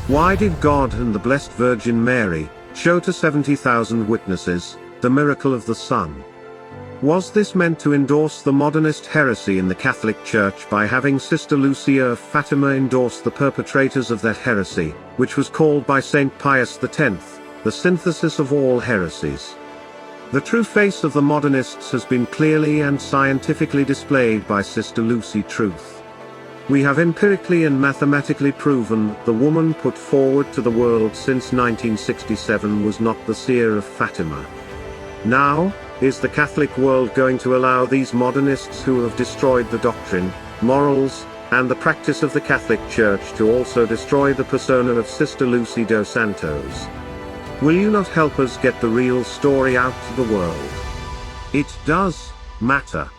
Why did God and the Blessed Virgin Mary show to 70,000 witnesses the miracle of the sun? Was this meant to endorse the modernist heresy in the Catholic Church by having Sister Lucia of Fatima endorse the perpetrators of that heresy, which was called by Saint Pius X, the synthesis of all heresies? The true face of the modernists has been clearly and scientifically displayed by Sister Lucy Truth. We have empirically and mathematically proven the woman put forward to the world since 1967 was not the Seer of Fatima. Now, is the Catholic world going to allow these modernists who have destroyed the doctrine, morals, and the practice of the Catholic Church to also destroy the persona of Sister Lucy dos Santos? Will you not help us get the real story out to the world? It does matter.